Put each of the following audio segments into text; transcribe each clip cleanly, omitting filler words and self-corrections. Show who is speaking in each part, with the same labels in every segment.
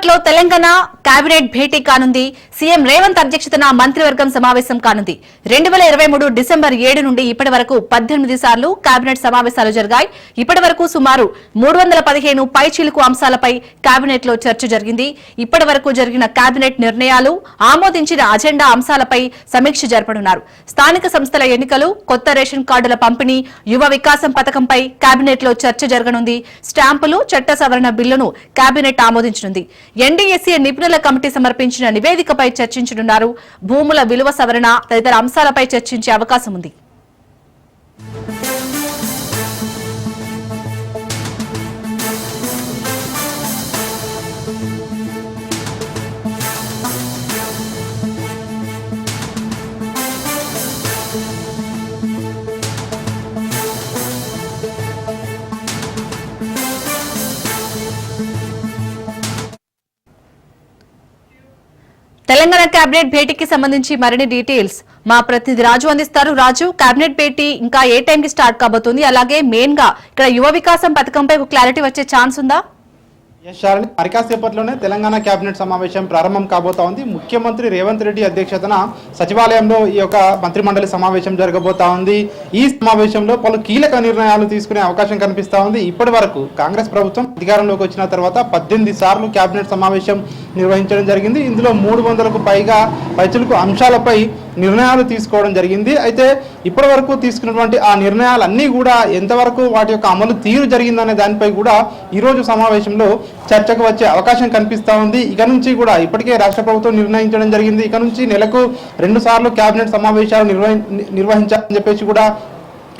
Speaker 1: కాసేపట్లో తెలంగాణ కేబినెట్ భేటీ కానుంది. సీఎం రేవంత్ అధ్యక్షతన మంత్రివర్గం సమావేశం కానుంది. 2023 డిసెంబర్ 7 నుండి ఇప్పటి వరకు 18 సార్లు కేబినెట్ సమావేశాలు జరిగాయి. ఇప్పటి వరకు సుమారు 315 పైచిలుకు అంశాలపై కేబినెట్ లో చర్చ జరిగింది. ఇప్పటి వరకు జరిగిన కేబినెట్ నిర్ణయాలు, ఆమోదించిన అజెండా అంశాలపై సమీక్ష జరపనున్నారు. స్థానిక సంస్థల ఎన్నికలు, కొత్త రేషన్ కార్డుల పంపిణీ, యువ వికాసం పథకంపై కేబినెట్ లో చర్చ జరగనుంది. స్టాంపులు, చట్ట సవరణ బిల్లును కేబినెట్ ఆమోదించనుంది. ఎన్డీఎస్ఏ నిపుణుల కమిటీ సమర్పించిన నివేదికపై చర్చించనున్నారు. భూముల విలువ సవరణ తదితర అంశాలపై చర్చించే అవకాశం ఉంది. తెలంగాణ కేబినెట్ భేటీకి సంబంధించి మరిన్ని డీటెయిల్స్ మా ప్రతినిధి రాజు అందిస్తారు. రాజు, కేబినెట్ భేటీ ఇంకా ఏ టైం కి స్టార్ట్ కాబోతుంది? అలాగే మెయిన్ గా ఇక్కడ యువ వికాసం పథకంపై ఒక క్లారిటీ వచ్చే ఛాన్స్ ఉందా?
Speaker 2: మరికాసేపట్లోనే తెలంగాణ కేబినెట్ సమావేశం ప్రారంభం కాబోతా ఉంది. ముఖ్యమంత్రి రేవంత్ రెడ్డి అధ్యక్షతన సచివాలయంలో ఈ యొక్క మంత్రిమండలి సమావేశం జరగబోతా ఉంది. ఈ సమావేశంలో పలు కీలక నిర్ణయాలు తీసుకునే అవకాశం కనిపిస్తా ఉంది. ఇప్పటి వరకు కాంగ్రెస్ ప్రభుత్వం అధికారంలోకి వచ్చిన తర్వాత 18 సార్లు కేబినెట్ సమావేశం నిర్వహించడం జరిగింది. ఇందులో 300కు పైగా పైచిలుకు అంశాలపై నిర్ణయాలు తీసుకోవడం జరిగింది. అయితే ఇప్పటి వరకు తీసుకున్నటువంటి ఆ నిర్ణయాలన్నీ కూడా ఎంతవరకు వాటి యొక్క అమలు తీరు జరిగిందనే దానిపై కూడా ఈరోజు సమావేశంలో చర్చకు వచ్చే అవకాశం కనిపిస్తూ ఉంది. ఇక నుంచి కూడా ఇప్పటికే రాష్ట్ర ప్రభుత్వం నిర్ణయించడం జరిగింది. ఇక నుంచి నెలకు 2 సార్లు కేబినెట్ సమావేశాలు నిర్వహించాలని చెప్పేసి కూడా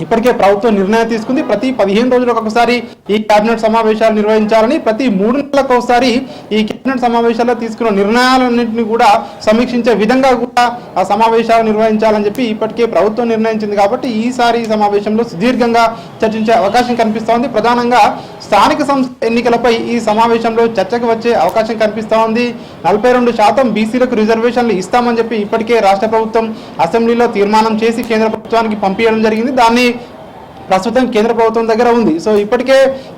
Speaker 2: ఇప్పటికే ప్రభుత్వం నిర్ణయం తీసుకుంది. ప్రతి 15 రోజులకు ఒకసారి ఈ కేబినెట్ సమావేశాలు నిర్వహించాలని, ప్రతి 3 నెలలకు ఒకసారి ఈ కేబినెట్ సమావేశాల్లో తీసుకున్న నిర్ణయాలన్నింటినీ కూడా సమీక్షించే విధంగా కూడా ఆ సమావేశాలు నిర్వహించాలని చెప్పి ఇప్పటికే ప్రభుత్వం నిర్ణయించింది. కాబట్టి ఈసారి సమావేశంలో సుదీర్ఘంగా చర్చించే అవకాశం కనిపిస్తోంది. ప్రధానంగా స్థానిక సంస్థ ఎన్నికలపై ఈ సమావేశంలో చర్చకు వచ్చే అవకాశం కనిపిస్తూ ఉంది. 42% బీసీలకు రిజర్వేషన్లు ఇస్తామని చెప్పి ఇప్పటికే రాష్ట్ర ప్రభుత్వం అసెంబ్లీలో తీర్మానం చేసి కేంద్ర ప్రభుత్వానికి పంపించడం జరిగింది. దాన్ని ప్రస్తుతం కేంద్ర ప్రభుత్వం దగ్గర ఉంది. సో ఇప్పటికే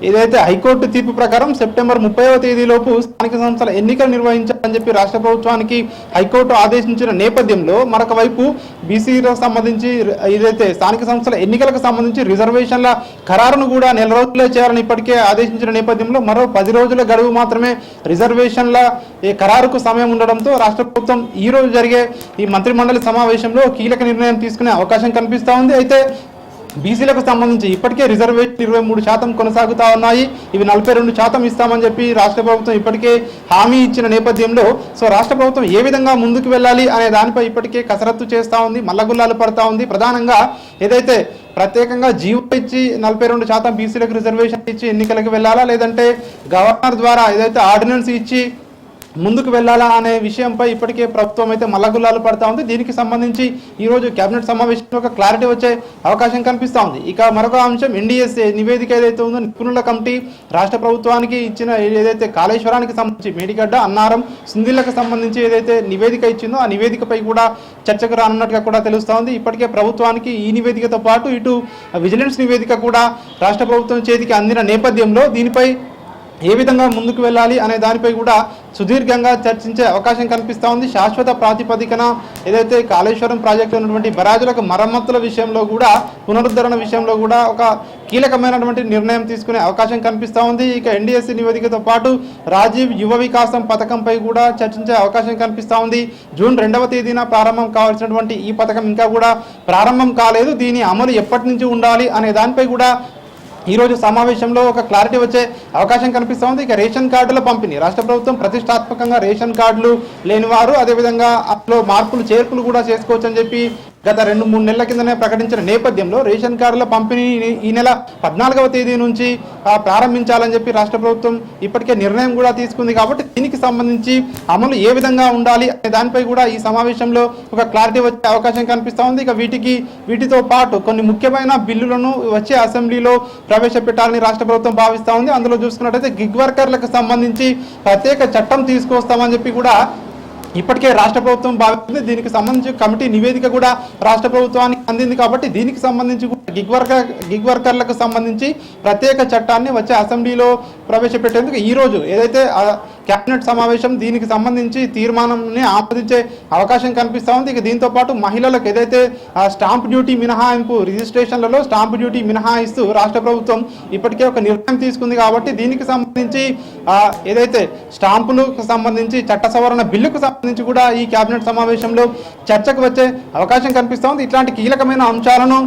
Speaker 2: ఏదైతే హైకోర్టు తీర్పు ప్రకారం సెప్టెంబర్ 30వ తేదీలోపు స్థానిక సంస్థల ఎన్నికలు నిర్వహించాలని చెప్పి రాష్ట్ర ప్రభుత్వానికి హైకోర్టు ఆదేశించిన నేపథ్యంలో మరొక వైపు బీసీలకు సంబంధించి ఏదైతే స్థానిక సంస్థల ఎన్నికలకు సంబంధించి రిజర్వేషన్ల ఖరారును కూడా 4 రోజులే చేయాలని ఇప్పటికే ఆదేశించిన నేపథ్యంలో మరో 10 రోజుల గడువు మాత్రమే రిజర్వేషన్ల ఖరారుకు సమయం ఉండడంతో రాష్ట్ర ప్రభుత్వం ఈ రోజు జరిగే ఈ మంత్రిమండలి సమావేశంలో కీలక నిర్ణయం తీసుకునే అవకాశం కనిపిస్తూ ఉంది. అయితే బీసీలకు సంబంధించి ఇప్పటికే రిజర్వేషన్ 23% కొనసాగుతా ఉన్నాయి. ఇవి 42% ఇస్తామని చెప్పి రాష్ట్ర ప్రభుత్వం ఇప్పటికే హామీ ఇచ్చిన నేపథ్యంలో సో రాష్ట్ర ప్రభుత్వం ఏ విధంగా ముందుకు వెళ్ళాలి అనే దానిపై ఇప్పటికే కసరత్తు చేస్తూ ఉంది, మల్లగుల్లాలు పడతా ఉంది. ప్రధానంగా ఏదైతే ప్రత్యేకంగా జీవో ఇచ్చి 42% బీసీలకు రిజర్వేషన్ ఇచ్చి ఎన్నికలకు వెళ్ళాలా, లేదంటే గవర్నర్ ద్వారా ఏదైతే ఆర్డినెన్స్ ఇచ్చి ముందుకు వెళ్ళాలా అనే విషయంపై ఇప్పటికే ప్రభుత్వం అయితే మల్లగుల్లాలు పడతా ఉంది. దీనికి సంబంధించి ఈరోజు కేబినెట్ సమావేశంలో ఒక క్లారిటీ వచ్చే అవకాశం కనిపిస్తూ ఉంది. ఇక మరొక అంశం, ఎన్డీఎస్ఏ నివేదిక ఏదైతే ఉందో నిపుణుల కమిటీ రాష్ట్ర ప్రభుత్వానికి ఇచ్చిన ఏదైతే కాళేశ్వరానికి సంబంధించి మేడిగడ్డ, అన్నారం, సుందిళ్లకు సంబంధించి ఏదైతే నివేదిక ఇచ్చిందో ఆ నివేదికపై కూడా చర్చకు రానున్నట్టుగా కూడా తెలుస్తూ ఉంది. ఇప్పటికే ప్రభుత్వానికి ఈ నివేదికతో పాటు ఇటు విజిలెన్స్ నివేదిక కూడా రాష్ట్ర ప్రభుత్వం చేతికి అందిన నేపథ్యంలో దీనిపై ఏ విధంగా ముందుకు వెళ్ళాలి అనే దానిపై కూడా సుదీర్ఘంగా చర్చించే అవకాశం కనిపిస్తూ ఉంది. శాశ్వత ప్రాతిపదికన ఏదైతే కాళేశ్వరం ప్రాజెక్టు ఉన్నటువంటి బరాజులకు మరమ్మతుల విషయంలో కూడా, పునరుద్ధరణ విషయంలో కూడా ఒక కీలకమైనటువంటి నిర్ణయం తీసుకునే అవకాశం కనిపిస్తూ ఉంది. ఇక ఎన్డీఎస్సీ నివేదికతో పాటు రాజీవ్ యువ వికాసం పథకంపై కూడా చర్చించే అవకాశం కనిపిస్తూ ఉంది. జూన్ 2వ తేదీన ప్రారంభం కావాల్సినటువంటి ఈ పథకం ఇంకా కూడా ప్రారంభం కాలేదు. దీని అమలు ఎప్పటి నుంచి ఉండాలి అనే దానిపై కూడా ఈరోజు సమావేశంలో ఒక క్లారిటీ వచ్చే అవకాశం కనిపిస్తూ ఉంది. ఇక రేషన్ కార్డుల పంపిణీ, రాష్ట్ర ప్రభుత్వం ప్రతిష్టాత్మకంగా రేషన్ కార్డులు లేనివారు అదేవిధంగా అందులో మార్పులు చేర్పులు కూడా చేసుకోవచ్చని చెప్పి గత 2-3 నెలల కిందనే ప్రకటించిన నేపథ్యంలో రేషన్ కార్డుల పంపిణీ ఈ నెల 14వ తేదీ నుంచి ప్రారంభించాలని చెప్పి రాష్ట్ర ప్రభుత్వం ఇప్పటికే నిర్ణయం కూడా తీసుకుంది. కాబట్టి దీనికి సంబంధించి అమలు ఏ విధంగా ఉండాలి అనే దానిపై కూడా ఈ సమావేశంలో ఒక క్లారిటీ వచ్చే అవకాశం కనిపిస్తూ ఉంది. ఇక వీటితో పాటు కొన్ని ముఖ్యమైన బిల్లులను వచ్చే అసెంబ్లీలో ప్రవేశపెట్టాలని రాష్ట్ర ప్రభుత్వం భావిస్తూ ఉంది. అందులో చూసుకున్నట్టయితే గిగ్ వర్కర్లకు సంబంధించి ప్రత్యేక చట్టం తీసుకొస్తామని చెప్పి కూడా ఇప్పటికే రాష్ట్ర ప్రభుత్వం భావిస్తుంది. దీనికి సంబంధించి కమిటీ నివేదిక కూడా రాష్ట్ర ప్రభుత్వానికి అందింది. కాబట్టి దీనికి సంబంధించి గిగ్ వర్కర్లకు సంబంధించి ప్రత్యేక చట్టాన్ని వచ్చే అసెంబ్లీలో ప్రవేశపెట్టేందుకు ఈరోజు ఏదైతే కేబినెట్ సమావేశం దీనికి సంబంధించి తీర్మానాన్ని ఆమోదించే అవకాశం కనిపిస్తూ ఉంది. ఇక దీంతో పాటు మహిళలకు ఏదైతే స్టాంప్ డ్యూటీ మినహాయింపు రిజిస్ట్రేషన్లలో స్టాంప్ డ్యూటీ మినహాయిస్తూ రాష్ట్ర ప్రభుత్వం ఇప్పటికే ఒక నిర్ణయం తీసుకుంది కాబట్టి దీనికి సంబంధించి ఏదైతే స్టాంపులకు సంబంధించి చట్ట సవరణ బిల్లుకు సంబంధించి కూడా ఈ కేబినెట్ సమావేశంలో చర్చకు వచ్చే అవకాశం కనిపిస్తూ ఉంది. ఇట్లాంటి కీలకమైన అంశాలను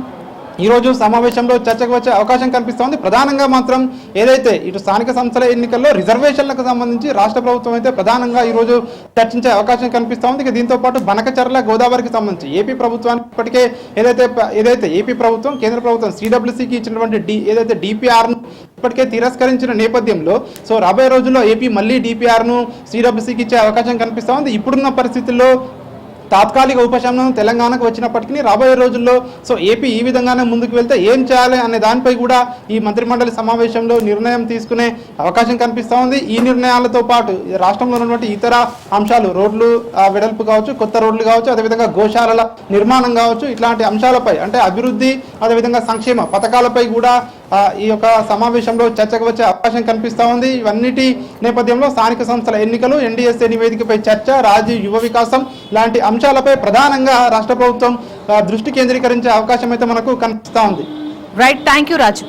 Speaker 2: ఈరోజు సమావేశంలో చర్చకు వచ్చే అవకాశం కనిపిస్తోంది. ప్రధానంగా మాత్రం ఏదైతే ఇటు స్థానిక సంస్థల ఎన్నికల్లో రిజర్వేషన్లకు సంబంధించి రాష్ట్ర ప్రభుత్వం అయితే ప్రధానంగా ఈరోజు చర్చించే అవకాశం కనిపిస్తోంది. ఇక దీంతో పాటు బనకచర్ల గోదావరికి సంబంధించి ఏపీ ప్రభుత్వానికి ఇప్పటికే ఏదైతే ఏపీ ప్రభుత్వం కేంద్ర ప్రభుత్వం సిడబ్ల్యూసీకి ఇచ్చినటువంటి ఏదైతే డిపిఆర్ను ఇప్పటికే తిరస్కరించిన నేపథ్యంలో సో రాబోయే రోజుల్లో ఏపీ మళ్ళీ డిపిఆర్ను సిడబ్ల్యూసీకి ఇచ్చే అవకాశం కనిపిస్తోంది. ఇప్పుడున్న పరిస్థితుల్లో తాత్కాలిక ఉపశమనం తెలంగాణకు వచ్చినప్పటికీ రాబోయే రోజుల్లో సో ఏపీ ఈ విధంగానే ముందుకు వెళ్తే ఏం చేయాలి అనే దానిపై కూడా ఈ మంత్రిమండలి సమావేశంలో నిర్ణయం తీసుకునే అవకాశం కనిపిస్తూ ఉంది. ఈ నిర్ణయాలతో పాటు రాష్ట్రంలో ఉన్నటువంటి ఇతర అంశాలు రోడ్లు వెడల్పు కావచ్చు, కొత్త రోడ్లు కావచ్చు, అదేవిధంగా గోశాలల నిర్మాణం కావచ్చు, ఇట్లాంటి అంశాలపై అంటే అభివృద్ధి అదేవిధంగా సంక్షేమ పథకాలపై కూడా ఈ యొక్క సమావేశంలో చర్చకు వచ్చే అవకాశం కనిపిస్తూ ఉంది. ఇవన్నిటి నేపథ్యంలో స్థానిక సంస్థల ఎన్నికలు, ఎన్డీఎస్ఏ నివేదికపై చర్చ, రాజీవ్ యువ వికాసం లాంటి అంశాలపై ప్రధానంగా రాష్ట్ర ప్రభుత్వం దృష్టి కేంద్రీకరించే అవకాశం అయితే మనకు కనిపిస్తూ ఉంది.
Speaker 1: Right, thank you Raju.